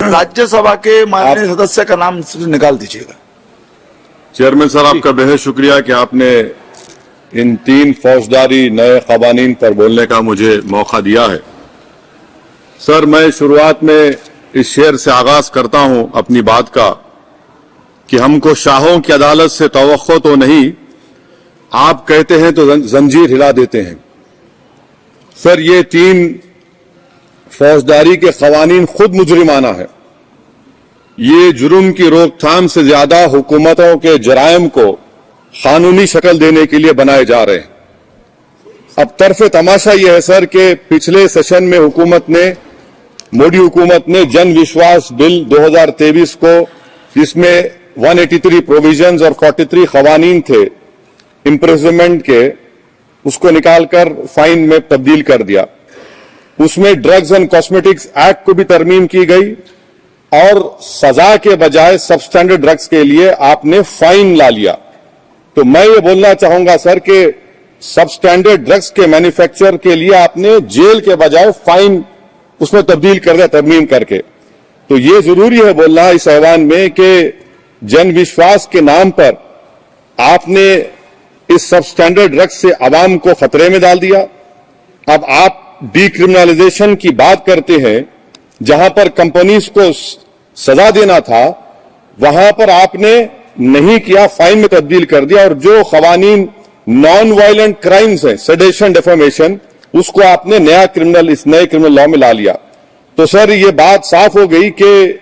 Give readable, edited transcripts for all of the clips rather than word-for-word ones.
राज्यसभा के माननीय सदस्य का नाम निकाल दीजिएगा। चेयरमैन सर, आपका बेहद शुक्रिया कि आपने इन 3 फौजदारी नए कवानीन पर बोलने का मुझे मौका दिया है। सर, मैं शुरुआत में इस शेर से आगाज करता हूं अपनी बात का कि हमको शाहों की अदालत से तवक्को तो नहीं, आप कहते हैं तो जंजीर हिला देते हैं। सर, ये 3 फौजदारी के कवानीन खुद मुजरिमाना है। ये जुर्म की रोकथाम से ज्यादा हुकूमतों के जराइम को कानूनी शक्ल देने के लिए बनाए जा रहे हैं। अब तरफ तमाशा यह है सर कि पिछले सेशन में मोदी हुकूमत ने जन विश्वास बिल 2023 को, जिसमें 183 प्रोविजंस और 43 कवानीन थे इम्प्रिजनमेंट के, उसको निकालकर फाइन में तब्दील कर दिया। उसमें ड्रग्स एंड कॉस्मेटिक्स एक्ट को भी तरमीम की गई और सजा के बजाय सबस्टैंडर्ड ड्रग्स के लिए आपने फाइन ला लिया। तो मैं ये बोलना चाहूंगा सर कि सबस्टैंडर्ड ड्रग्स के मैन्युफैक्चर के लिए आपने जेल के बजाय फाइन उसमें तब्दील कर दिया तरमीम करके। तो ये जरूरी है बोलना इस ऐवान में कि जन विश्वास के नाम पर आपने इस सबस्टैंडर्ड ड्रग्स से आवाम को खतरे में डाल दिया। अब आप डीक्रिमिनलाइजेशन की बात करते हैं, जहां पर कंपनीज को सजा देना था वहां पर आपने नहीं किया, फाइन में तब्दील कर दिया। और जो कवानीन नॉन वायलेंट क्राइम्स है, सेडेशन, डिफेमेशन, उसको आपने इस नए क्रिमिनल लॉ में ला लिया। तो सर, ये बात साफ हो गई कि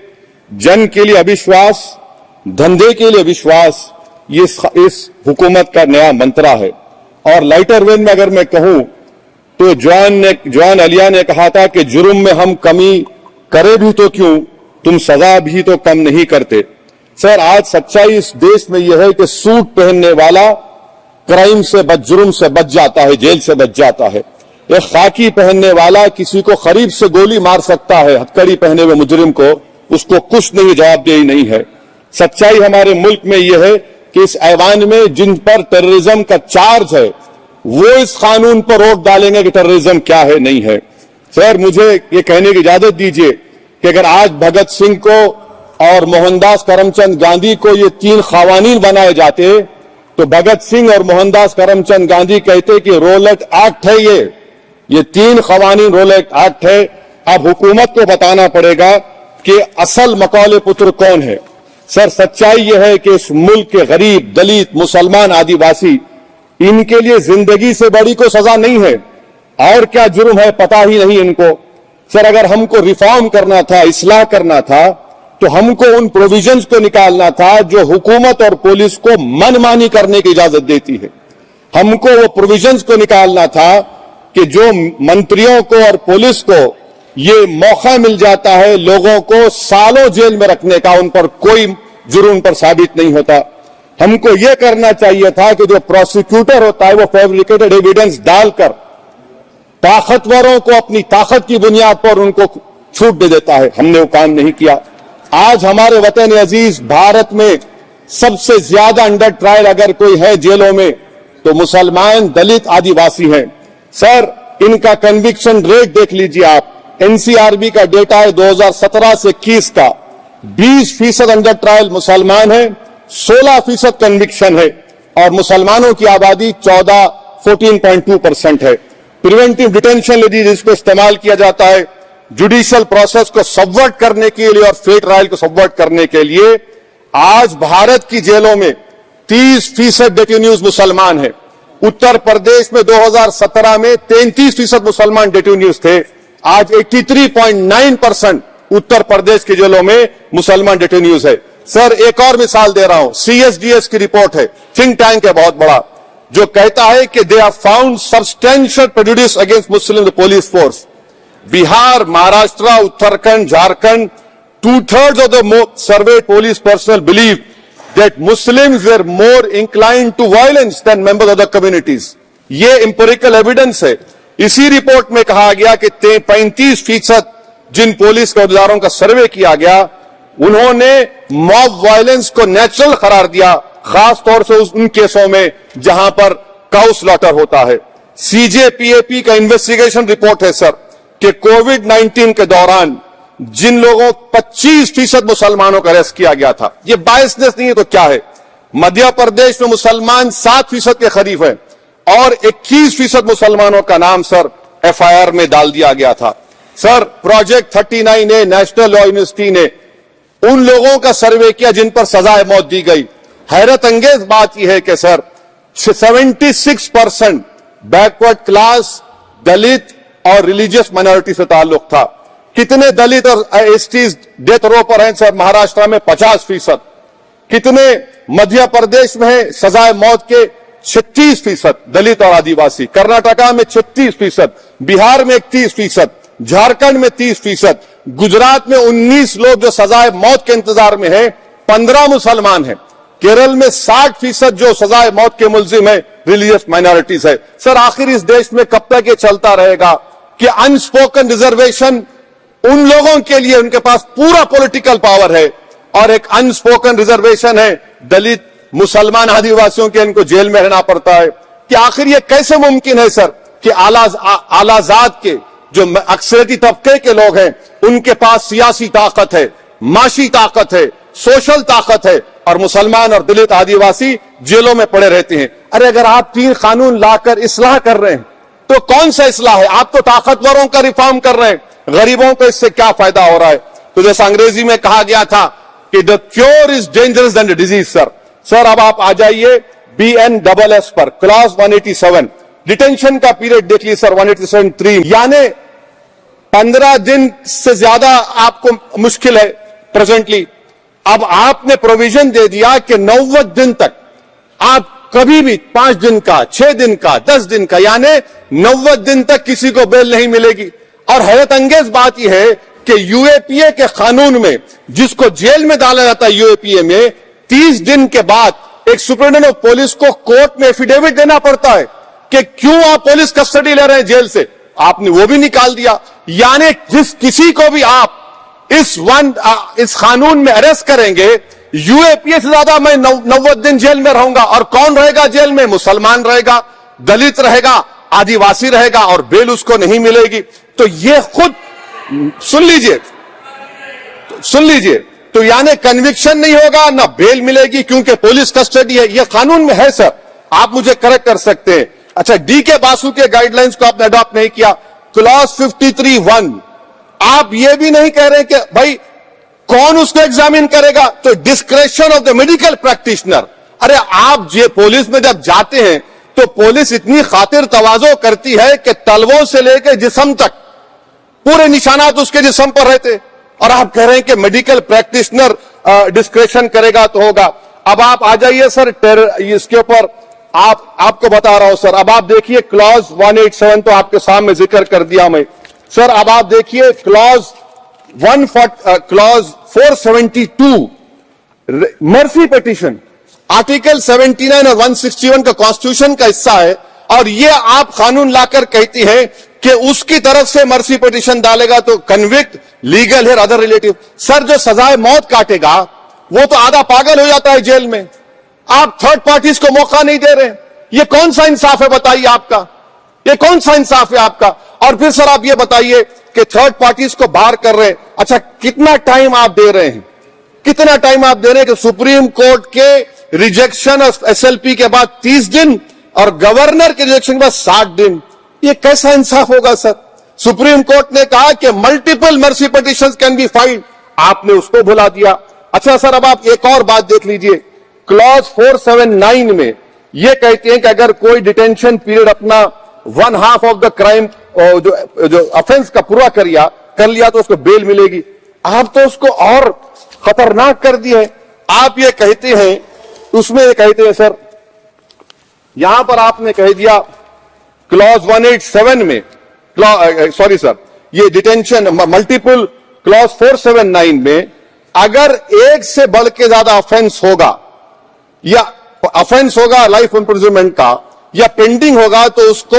जन के लिए अविश्वास, धंधे के लिए विश्वास, ये इस हुकूमत का नया मंत्रा है। और लाइटर वेन में अगर मैं कहूं तो जॉन अलिया ने कहा था कि जुर्म में हम कमी करे भी तो क्यों, तुम सजा भी तो कम नहीं करते। सर, आज सच्चाई इस देश में यह है कि सूट पहनने वाला क्राइम से जुर्म से बच जाता है, जेल से बच जाता है। एक खाकी पहनने वाला किसी को करीब से गोली मार सकता है, हथकड़ी पहने हुए मुजरिम को, उसको कुछ नहीं, जवाबदेही नहीं है। सच्चाई हमारे मुल्क में यह है कि इस ऐवान में जिन पर टेररिज्म का चार्ज है वो इस कानून पर रोक डालेंगे कि टेररिज्म क्या है, नहीं है। सर, मुझे ये कहने की इजाजत दीजिए कि अगर आज भगत सिंह को और मोहनदास करमचंद गांधी को ये 3 कवानीन बनाए जाते तो भगत सिंह और मोहनदास करमचंद गांधी कहते कि रोलेट एक्ट है, ये 3 कवानीन रोलेट एक्ट है। अब हुकूमत को बताना पड़ेगा कि असल मकौले पुत्र कौन है। सर, सच्चाई यह है कि इस मुल्क के गरीब, दलित, मुसलमान, आदिवासी, इनके लिए जिंदगी से बड़ी कोई सजा नहीं है। और क्या जुर्म है पता ही नहीं इनको। सर, अगर हमको रिफॉर्म करना था, इस्लाह करना था, तो हमको उन प्रोविजंस को निकालना था जो हुकूमत और पुलिस को मनमानी करने की इजाजत देती है। हमको वो प्रोविजंस को निकालना था कि जो मंत्रियों को और पुलिस को ये मौका मिल जाता है लोगों को सालों जेल में रखने का, उन पर कोई जुर्म पर साबित नहीं होता। हमको ये करना चाहिए था कि जो प्रोसिक्यूटर होता है वो फैब्रिकेटेड एविडेंस डालकर ताकतवरों को अपनी ताकत की बुनियाद पर उनको छूट दे देता है। हमने वो काम नहीं किया। आज हमारे वतन अजीज भारत में सबसे ज्यादा अंडर ट्रायल अगर कोई है जेलों में तो मुसलमान, दलित, आदिवासी हैं। सर, इनका कन्विक्शन रेट देख लीजिए आप। एनसीआरबी का डेटा है 2017 से 21 का, 20% अंडर ट्रायल मुसलमान है, 16% कन्विक्शन है और मुसलमानों की आबादी 14.2% है। प्रिवेंटिव डिटेंशन यदि जिसको इस्तेमाल किया जाता है जुडिशियल प्रोसेस को सबवर्ट करने के लिए और फेयर ट्रायल को सबवर्ट करने के लिए, आज भारत की जेलों में 30% डेटेन्यूज मुसलमान है। उत्तर प्रदेश में 2017 में 33% मुसलमान डेटेन्यूज थे। आज 83.9% उत्तर प्रदेश की जेलों में मुसलमान डेटेन्यूज है। सर, एक और मिसाल दे रहा हूं, CSDS की रिपोर्ट है, थिंक टैंक है बहुत बड़ा, जो कहता है कि they have found substantial prejudice against Muslim the police force. Bihar, Maharashtra, Uttarakhand, Jharkhand, 2/3 of the surveyed police personnel believe that Muslims were more inclined to violence than members of the communities. ये empirical evidence है। इसी रिपोर्ट में कहा गया कि 35% जिन police के अहदेदारों का सर्वे किया गया उन्होंने मॉब वायलेंस को नेचुरल करार दिया, खास तौर से उन केसों में जहां पर काउ स्लॉटर होता है। CJPAP का इन्वेस्टिगेशन रिपोर्ट है सर कि कोविड-19 के दौरान जिन लोगों 25% मुसलमानों का अरेस्ट किया गया था। ये बायसनेस नहीं है तो क्या है? मध्य प्रदेश में मुसलमान 7% के करीब है और 21% मुसलमानों का नाम सर एफआईआर में डाल दिया गया था। Sir project 39A national law university ने उन लोगों का सर्वे किया जिन पर सजाए मौत दी गई। हैरत अंगेज बात यह है कि सर 76% बैकवर्ड क्लास, दलित और रिलीजियस माइनॉरिटी से ताल्लुक था। कितने दलित और एसटीज डेथ रो पर हैं सर? महाराष्ट्र में 50%। कितने मध्य प्रदेश में है सजाए मौत के? 36% दलित और आदिवासी। कर्नाटका में 36%, बिहार में 31%, झारखंड में 30%, गुजरात में 19 लोग जो सजाए मौत के इंतजार में हैं, 15 मुसलमान हैं। केरल में 60% जो सजाए मौत के मुल्जिम है रिलीजियस माइनॉरिटीज है। सर आखिर इस देश में कब तक ये चलता रहेगा कि अनस्पोकन रिजर्वेशन उन लोगों के लिए उनके पास पूरा पॉलिटिकल पावर है और एक अनस्पोकन रिजर्वेशन है दलित, मुसलमान, आदिवासियों के, इनको जेल में रहना पड़ता है? कि आखिर ये कैसे मुमकिन है सर कि आलाजाद के जो अक्सरियती तबके के लोग हैं उनके पास सियासी ताकत है, माशी ताकत है, सोशल ताकत है और मुसलमान और दलित आदिवासी जेलों में पड़े रहते हैं? अरे अगर आप 3 कानून लाकर इस्लाह कर रहे हैं तो कौन सा इस्लाह है? आप तो ताकतवरों का रिफॉर्म कर रहे हैं, गरीबों को इससे क्या फायदा हो रहा है? तो जैसा अंग्रेजी में कहा गया था कि the cure is dangerous than the disease. Sir अब आप आ जाइए BNSS पर, क्लॉज 187, डिटेंशन का पीरियड देख लीजिए सर 187(3), यानी 15 दिन से ज्यादा आपको मुश्किल है प्रेजेंटली। अब आपने प्रोविजन दे दिया कि 90 दिन तक आप कभी भी 5 दिन का, 6 दिन का, 10 दिन का, यानी 90 दिन तक किसी को बेल नहीं मिलेगी। और हैरत अंगेज बात यह है कि UAPA के कानून में जिसको जेल में डाला जाता है UAPA में 30 दिन के बाद एक सुपरिटेंडेंट ऑफ पुलिस को कोर्ट में एफिडेविट देना पड़ता है कि क्यों आप पुलिस कस्टडी ले रहे हैं जेल से। आपने वो भी निकाल दिया। यानी जिस किसी को भी आप इस कानून में अरेस्ट करेंगे, UAPA से ज्यादा मैं 90 दिन जेल में रहूंगा। और कौन रहेगा जेल में? मुसलमान रहेगा, दलित रहेगा, आदिवासी रहेगा और बेल उसको नहीं मिलेगी। तो ये खुद सुन लीजिए तो यानी कन्विक्शन नहीं होगा, ना बेल मिलेगी क्योंकि पुलिस कस्टडी है। ये कानून में है सर, आप मुझे करेक्ट कर सकते हैं। अच्छा, DK बासु के गाइडलाइंस को आपने अडॉप्ट नहीं किया। क्लॉज 53(1), आप ये भी नहीं कह रहे कि भाई कौन उसको एग्जामिन करेगा? तो discretion of the medical practitioner. अरे आप ये पुलिस में जब जाते हैं तो पुलिस इतनी खातिर तवाज़ो करती है कि तलवों से लेकर जिस्म तक पूरे निशानात उसके जिस्म पर रहते, और आप कह रहे हैं कि मेडिकल प्रैक्टिशनर डिस्क्रेशन करेगा तो होगा। अब आप आ जाइए सर इसके ऊपर आपको बता रहा हूं सर। अब आप देखिए क्लॉज 187 तो आपके सामने जिक्र कर दिया मैं सर। अब आप देखिए क्लॉज 472 मर्सी पिटीशन, आर्टिकल 79 और 161 का कॉन्स्टिट्यूशन का हिस्सा है और ये आप कानून लाकर कहती है कि उसकी तरफ से मर्सी पिटीशन डालेगा तो कन्विक्ट, लीगल है, अदर रिलेटिव। सर जो सजाए मौत काटेगा वो तो आधा पागल हो जाता है जेल में। आप थर्ड पार्टीज को मौका नहीं दे रहे। ये कौन सा इंसाफ है बताइए आपका? ये कौन सा इंसाफ है आपका? और फिर सर आप ये बताइए कि थर्ड पार्टीज को बाहर कर रहे हैं। अच्छा, कितना टाइम आप दे रहे हैं? कितना टाइम आप दे रहे हैं कि सुप्रीम कोर्ट के रिजेक्शन ऑफ SLP के बाद 30 दिन और गवर्नर के रिजेक्शन के बाद 60 दिन? ये कैसा इंसाफ होगा सर? सुप्रीम कोर्ट ने कहा कि multiple mercy petitions can be filed, आपने उसको भुला दिया। अच्छा सर, अब आप एक और बात देख लीजिए, क्लॉज 479 में यह कहते हैं कि अगर कोई डिटेंशन पीरियड अपना 1/2 ऑफ द क्राइम जो ऑफेंस का पूरा कर लिया तो उसको बेल मिलेगी। आप तो उसको और खतरनाक कर दिए। आप ये कहते हैं, उसमें ये कहते हैं सर, यहां पर आपने कह दिया क्लॉज 187 में, सॉरी सर, ये डिटेंशन मल्टीपल क्लॉज 479 में अगर एक से बढ़ के ज्यादा ऑफेंस होगा या ऑफेंस होगा लाइफ इंप्रिजनमेंट का या पेंडिंग होगा तो उसको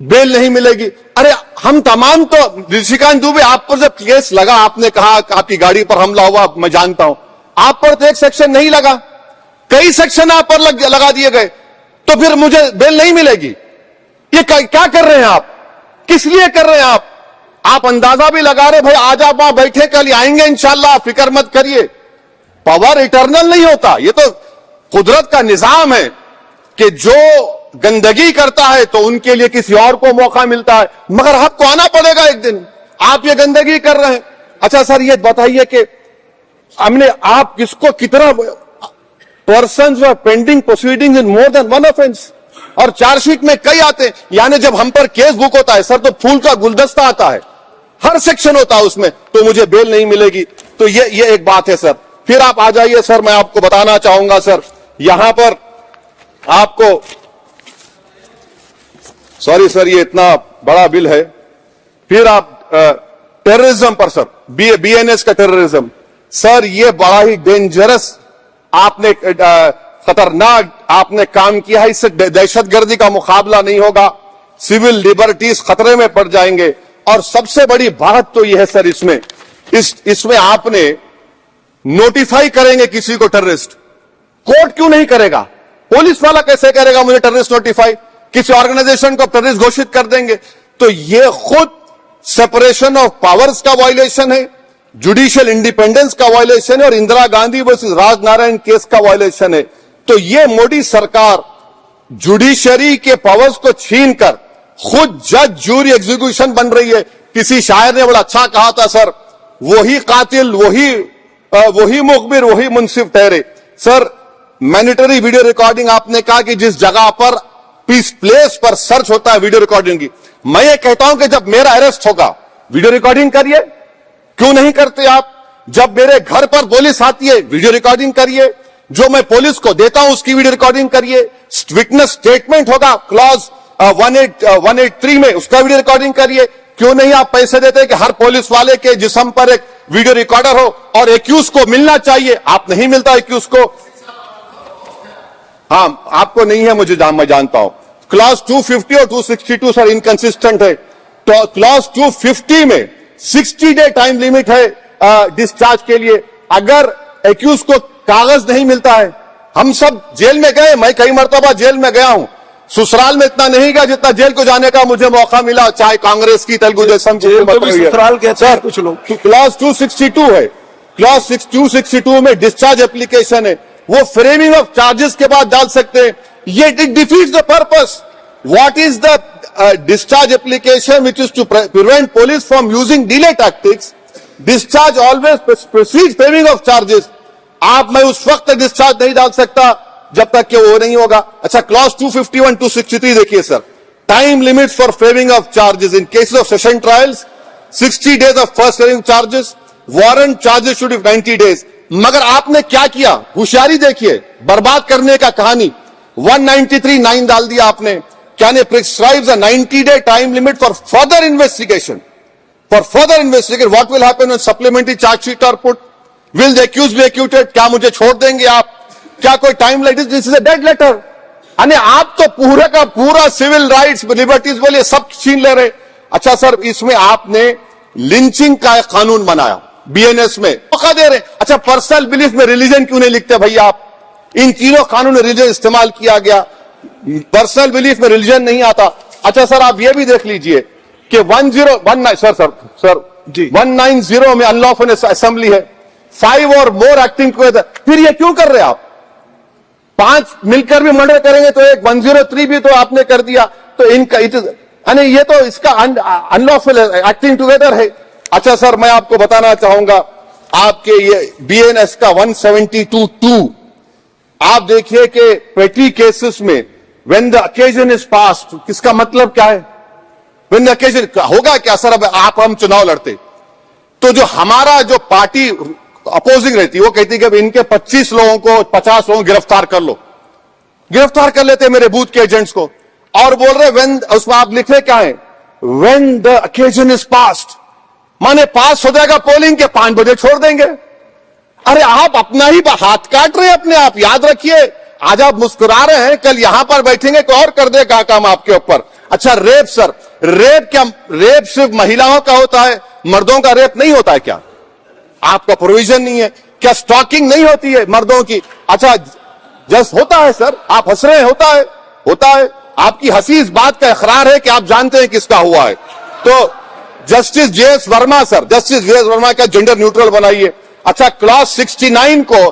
बेल नहीं मिलेगी। अरे हम तमाम तो ऋषिकांत दुबे, आप पर जब केस लगा, आपने कहा आपकी गाड़ी पर हमला हुआ, मैं जानता हूं, आप पर तो एक सेक्शन नहीं लगा, कई सेक्शन आप पर लगा दिए गए, तो फिर मुझे बेल नहीं मिलेगी। ये क्या कर रहे हैं आप? किस लिए कर रहे हैं आप? आप अंदाजा भी लगा रहे भाई आज आप वहां बैठे, कल आएंगे इंशाल्लाह, फिक्र मत करिए। पावर इटर्नल नहीं होता, ये तो कुदरत का निजाम है कि जो गंदगी करता है तो उनके लिए किसी और को मौका मिलता है, मगर आपको आना पड़ेगा एक दिन। आप ये गंदगी कर रहे हैं। अच्छा सर, ये बताइए कि हमने आप किसको कितना persons were pending proceeding in more than one offence, और चार्जशीट में कई आते हैं। यानी जब हम पर केस बुक होता है सर तो फूल का गुलदस्ता आता है, हर सेक्शन होता है उसमें, तो मुझे बेल नहीं मिलेगी। तो ये एक बात है सर। फिर आप आ जाइए सर, मैं आपको बताना चाहूंगा सर, यहां पर आपको, सॉरी सर ये इतना बड़ा बिल है। फिर आप टेररिज्म पर सर, बीएनएस का टेररिज्म सर, ये बड़ा ही डेंजरस आपने खतरनाक आपने काम किया है। इससे दहशतगर्दी का मुकाबला नहीं होगा, सिविल लिबर्टीज खतरे में पड़ जाएंगे। और सबसे बड़ी बात तो यह है सर, इसमें आपने नोटिफाई करेंगे किसी को टेररिस्ट, कोर्ट क्यों नहीं करेगा? पुलिस वाला कैसे करेगा मुझे टेररिस्ट नोटिफाई? किसी ऑर्गेनाइजेशन को टेररिस्ट घोषित कर देंगे। तो यह खुद सेपरेशन ऑफ पावर्स का वायलेशन है, जुडिशियल इंडिपेंडेंस का वायलेशन है, और इंदिरा गांधी वर्सेस राजनारायण केस का वायलेशन है। तो यह मोदी सरकार जुडिशरी के पावर्स को छीनकर खुद जज, जूरी, एग्जीक्यूशन बन रही है। किसी शायर ने बड़ा अच्छा कहा था सर, वही कातिल, वही मुखबिर, वही मुंसिफ ठहरे। सर मैंडेटरी वीडियो रिकॉर्डिंग आपने कहा कि जिस जगह पर पीस प्लेस पर सर्च होता है वीडियो रिकॉर्डिंग की, मैं ये कहता हूं कि जब मेरा अरेस्ट होगा वीडियो रिकॉर्डिंग करिए, क्यों नहीं करते आप? जब मेरे घर पर पुलिस आती है वीडियो रिकॉर्डिंग करिए, जो मैं पुलिस को देता हूं उसकी वीडियो रिकॉर्डिंग करिए। विटनेस स्टेटमेंट होगा क्लॉज 183 में, उसका वीडियो रिकॉर्डिंग करिए। क्यों नहीं आप पैसे देते कि हर पुलिस वाले के जिस्म पर एक वीडियो रिकॉर्डर हो, और एक्यूज को मिलना चाहिए, आप नहीं मिलता एक्यूज को। हाँ आपको नहीं है, मैं जानता हूं। क्लॉज 250 और 262 सर इनकंसिस्टेंट है। तो क्लॉज 250 में 60 डे टाइम लिमिट है डिस्चार्ज के लिए। अगर एक्यूज को कागज नहीं मिलता है, हम सब जेल में गए, मैं कई मरतबा जेल में गया हूं, ससुराल में इतना नहीं गया जितना जेल को जाने का मुझे मौका मिला, चाहे कांग्रेस की, तेलुगु देशम की ससुराल कहते हैं कुछ लोग। क्लॉज 262 है, क्लॉज 262 में डिस्चार्ज एप्लीकेशन है, वो फ्रेमिंग ऑफ चार्जेस के बाद डाल सकते हैं। ये it defeats the purpose. What is the discharge application which is to prevent police from using delay tactics? Discharge always precedes paying of charges. आप मैं उस वक्त तक डिस्चार्ज नहीं डाल सकता जब तक कि वो नहीं होगा। अच्छा क्लॉज 251 263 देखिए sir, time limits for framing of charges in cases of session trials 60 days of first framing charges, warrant charges should be 90 days। मगर आपने क्या किया, होशियारी देखिए, बर्बाद करने का कहानी। 193(9) डाल दिया आपने, क्या ने prescribes a 90-day time limit for further investigation. For further investigation what will happen when supplementary chargesheet are put? Will the accused be acquitted? क्या मुझे छोड़ देंगे आप? क्या कोई time like this is a dead letter. यानी आप तो पूरा का पूरा सिविल राइट्स, लिबर्टीज बोलिए सब छीन ले रहे। अच्छा सर, इसमें आपने लिंचिंग का एक कानून बनाया, बीएनएस में मौका दे रहे। अच्छा पर्सनल बिलीफ में रिलीजन क्यों नहीं लिखते भैया आप? इन तीनों कानून में रिलीजन इस्तेमाल किया गया, पर्सनल बिलीफ में रिलीजन नहीं आता। अच्छा सर आप ये भी देख लीजिए कि 1019 सर जी 190 में अनलॉफुल असेंबली है, 5 और मोर एक्टिंग टुगेदर। फिर ये क्यों कर रहे आप? 5 मिलकर भी मर्डर करेंगे तो एक 103 भी तो आपने कर दिया, तो इनका ये तो इसका अनलॉफुल एक्टिंग टुगेदर है। अच्छा सर मैं आपको बताना चाहूंगा, आपके ये बीएनएस का 172(2) आप देखिए कि पेटी केसेस में when the occasion is past, किसका मतलब क्या है? व्हेन द ओकेजन होगा क्या सर? अब हम चुनाव लड़ते तो जो हमारा जो पार्टी अपोजिंग रहती है वो कहती है कि इनके 25 लोगों को 50 लोगों को गिरफ्तार कर लो, गिरफ्तार कर लेते मेरे बूथ के एजेंट्स को, और बोल रहे व्हेन, उसमें आप लिख रहे क्या है? When the occasion is past, माने पास हो जाएगा पोलिंग के 5 बजे छोड़ देंगे। अरे आप अपना ही हाथ काट रहे हैं अपने आप। याद रखिए, आज आप मुस्कुरा रहे हैं, कल यहां पर बैठेंगे कोई और कर देगा काम आपके ऊपर। अच्छा रेप सर, रेप क्या? रेप सिर्फ महिलाओं का होता है, मर्दों का रेप नहीं होता है क्या? आपका प्रोविजन नहीं है क्या? स्टॉकिंग नहीं होती है मर्दों की? अच्छा जस्ट होता है सर, आप हंस रहे हैं, होता है। आपकी हंसी इस बात का इकरार है कि आप जानते हैं किसका हुआ है। तो justice JS Verma sir, justice JS Verma का जेंडर न्यूट्रल बनाइए। अच्छा, क्लॉज 69 को,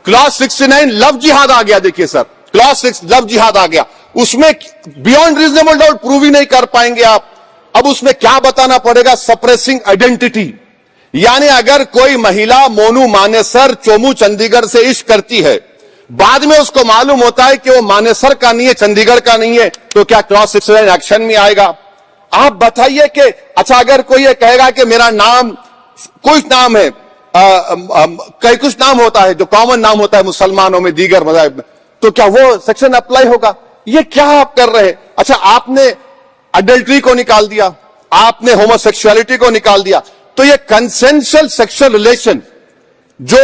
क्लॉज 69 लव जिहाद आ गया। देखिए सर, क्लॉज 6 लव जिहाद आ गया, उसमें बियॉन्ड रीजनेबल डाउट प्रूव ही नहीं कर पाएंगे आप। अब उसमें क्या बताना पड़ेगा? Suppressing identity. यानी अगर कोई महिला मोनू मानेसर चोमू चंडीगढ़ से इश्क करती है, बाद में उसको मालूम होता है कि वो मानेसर का नहीं है, चंडीगढ़ का नहीं है, तो क्या क्लॉज 69 एक्शन में आएगा? आप बताइए कि अच्छा, अगर कोई ये कहेगा कि मेरा नाम, कुछ नाम है, कई कुछ नाम होता है जो कॉमन नाम होता है मुसलमानों में, दीगर मज़ाहिब में, तो क्या वो सेक्शन अप्लाई होगा? ये क्या आप कर रहे हैं? अच्छा, आपने अडल्ट्री को निकाल दिया, आपने होमोसेक्सुअलिटी को निकाल दिया, तो ये कंसेंशुअल सेक्सुअल रिलेशन जो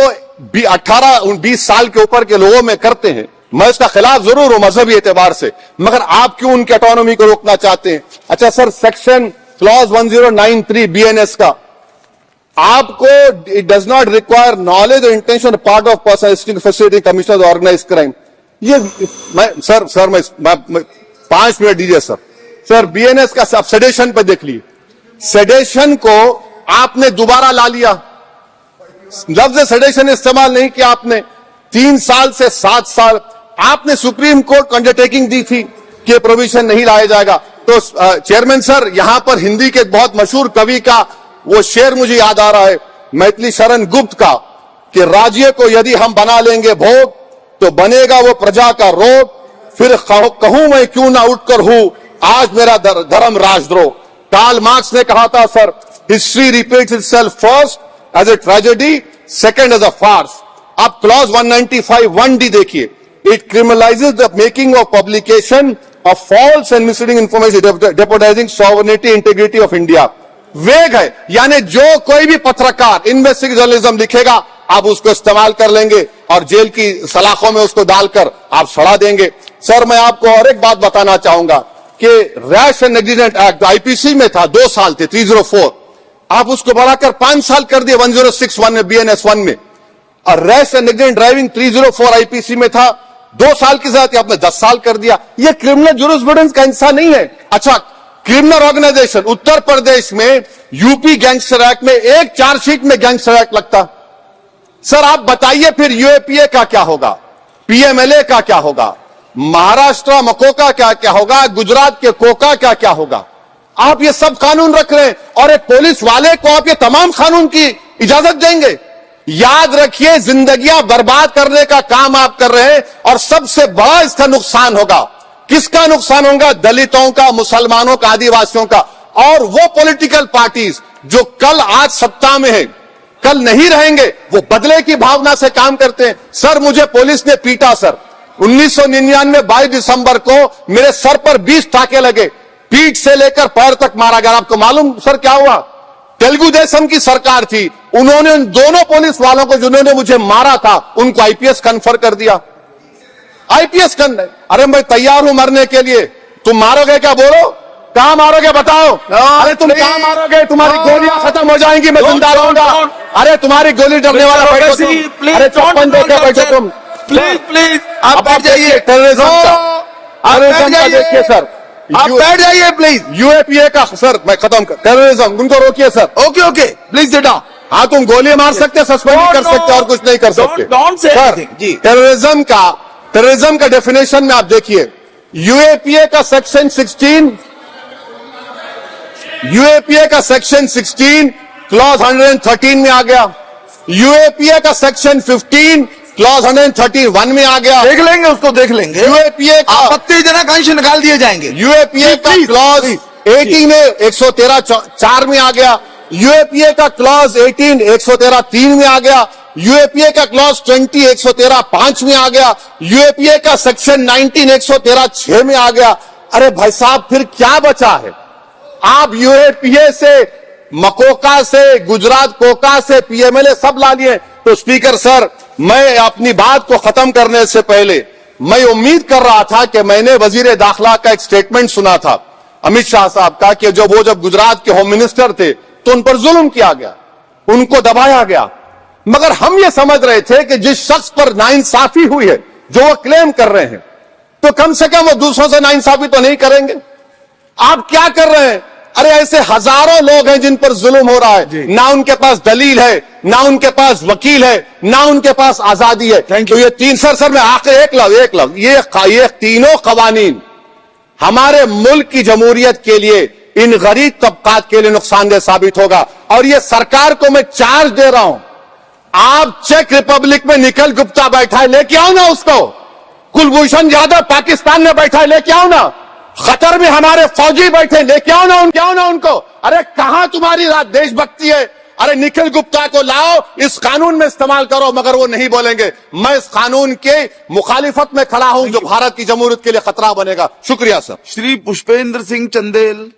18-20 साल के ऊपर के लोगों में करते हैं, मैं इसका खिलाफ जरूर हूं मजहबी एतबार से, मगर आप क्यों उनकी ऑटोनॉमी को रोकना चाहते हैं? अच्छा सर, सेक्शन क्लॉज 1093 बीएनएस का, आपको it does not require knowledge और intention part of person facility commissioner organise crime. ये मैं 5 मिनट दीजिए सर। सर, बीएनएस का सब सेडेशन पे देख लीजिए, सेडेशन को आपने दोबारा ला लिया, लफ्ज सेडेशन इस्तेमाल नहीं किया आपने। 3 साल से 7 साल आपने सुप्रीम कोर्ट को अंडरटेकिंग दी थी कि प्रोविजन नहीं लाया जाएगा। तो चेयरमैन सर, यहां पर हिंदी के बहुत मशहूर कवि का वो शेर मुझे याद आ रहा है, मैथिली शरण गुप्त का, कि राज्य को यदि हम बना लेंगे भोग तो बनेगा वो प्रजा का रोग, फिर कहूं मैं क्यों ना उठकर हूं आज मेरा धर्म राजद्रोह। कार्ल मार्क्स ने कहा था sir, history repeats itself first as a tragedy, second as a farce. आप क्लॉज 195 1D देखिए, it criminalises the making of publication of false and misleading information jeopardising sovereignty integrity of India. Vague है, यानी जो कोई भी पत्रकार investigative journalism लिखेगा आप उसको इस्तेमाल कर लेंगे और जेल की सलाखों में उसको डालकर आप सड़ा देंगे। सर, मैं आपको और एक बात बताना चाहूंगा कि rash and negligent act IPC में था 2 साल थे, 304, आप उसको बढ़ाकर 5 साल कर दिए 1061 में, बीएनएस 1 में। और rash and negligent driving 304 IPC में था 2 साल की सजा, आपने 10 साल कर दिया। यह क्रिमिनल जुरिस्प्रूडेंस का हिस्सा नहीं है। अच्छा, क्रिमिनल ऑर्गेनाइजेशन उत्तर प्रदेश में यूपी गैंगस्टर एक्ट में एक चार्जशीट में गैंगस्टर एक्ट लगता। सर, आप बताइए फिर यूएपीए का क्या होगा, पीएमएलए का क्या होगा, महाराष्ट्र मकोका क्या क्या होगा, गुजरात के कोका क्या क्या होगा? आप ये सब कानून रख रहे हैं और एक पुलिस वाले को आप ये तमाम कानून की इजाजत देंगे? याद रखिए, जिंदगियां बर्बाद करने का काम आप कर रहे हैं और सबसे बड़ा इसका नुकसान होगा। किसका नुकसान होगा? दलितों का, मुसलमानों का, आदिवासियों का। और वो पॉलिटिकल पार्टीज जो कल आज सत्ता में है, कल नहीं रहेंगे, वो बदले की भावना से काम करते हैं। सर, मुझे पुलिस ने पीटा सर, 1999 22 दिसंबर को मेरे सर पर 20 टाके लगे, पीठ से लेकर पैर तक मारा गया। आपको मालूम सर क्या हुआ? तेलुगु देशम की सरकार थी, उन्होंने उन दोनों पुलिस वालों को जिन्होंने मुझे मारा था उनको आईपीएस कन्फर कर दिया। आईपीएस करने, अरे मैं तैयार हूं मरने के लिए। तुम मारोगे क्या? बोलो, कहां मारोगे बताओ? अरे तुम कहां मारोगे? तुम्हारी गोलियां खत्म हो जाएंगी, मैं जिंदा रहूंगा। अरे तुम्हारी गोली डरने वाला बैठो तुम, अरे चौपन देखे बैठो तुम। प्लीज प्लीज आप बैठ जाइए। टेररिज्म का देखिए सर, आप बैठ जाइए प्लीज। यूएपीए का सर, मैं खत्म कर, टेररिज्म उनको रोकिए sir. Okay okay, please sit down. हाँ, तुम गोली मार सकते, सस्पेंड कर सकते और कुछ नहीं कर सकते सर। टेररिज्म का डेफिनेशन में आप देखिए, यूएपीए का सेक्शन 16, यूएपीए का सेक्शन 16 क्लॉज 113 में आ गया। यूएपीए का सेक्शन 15 क्लॉज 131 में आ गया। देख लेंगे उसको, देख लेंगे। यूएपीए का आपत्तिजनक अंश निकाल दिए जाएंगे। यूएपीए का क्लॉज 18 में 113 4 में आ गया। यूएपीए का क्लॉज 18 113 3 में आ गया। यूएपीए का क्लॉज 20 113 5 में आ गया। यूएपीए का सेक्शन 19 113 6 में आ गया। अरे भाई साहब, फिर क्या बचा है? आप यूएपीए से, मकोका से, गुजरात कोका से, पीएमएलए सब ला लिए। तो स्पीकर सर, मैं अपनी बात को खत्म करने से पहले मैं उम्मीद कर रहा था कि मैंने वजीर दाखिला का एक स्टेटमेंट सुना था अमित शाह साहब का, कि जब गुजरात के होम मिनिस्टर थे तो उन पर जुल्म किया गया, उनको दबाया गया। मगर हम ये समझ रहे थे कि जिस शख्स पर नाइंसाफी हुई है, जो वो क्लेम कर रहे हैं, तो कम से कम वो दूसरों से नाइंसाफी तो नहीं करेंगे। आप क्या कर रहे हैं? अरे ऐसे हजारों लोग हैं जिन पर जुल्म हो रहा है, ना उनके पास दलील है, ना उनके पास वकील है, ना उनके पास आजादी है। तो ये तीन सर मैं आखिर एक लफ्ज ये तीनों कवानीन हमारे मुल्क की जमहूरियत के लिए, इन गरीब तबकात के लिए नुकसानदेह साबित होगा। और ये सरकार को मैं चार्ज दे रहा हूं, आप चेक रिपब्लिक में निखिल गुप्ता बैठा है, लेके आओ ना उसको। कुलभूषण यादव पाकिस्तान में बैठा है, लेके आओ ना। खतर में हमारे फौजी बैठे, लेके आओ ना उनको। अरे कहां तुम्हारी देशभक्ति है? अरे निखिल गुप्ता को लाओ, इस कानून में इस्तेमाल करो, मगर वो नहीं बोलेंगे। मैं इस कानून के मुखालिफत में खड़ा हूं जो भारत की जमहूरियत के लिए खतरा बनेगा। शुक्रिया सर। श्री पुष्पेंद्र सिंह चंदेल।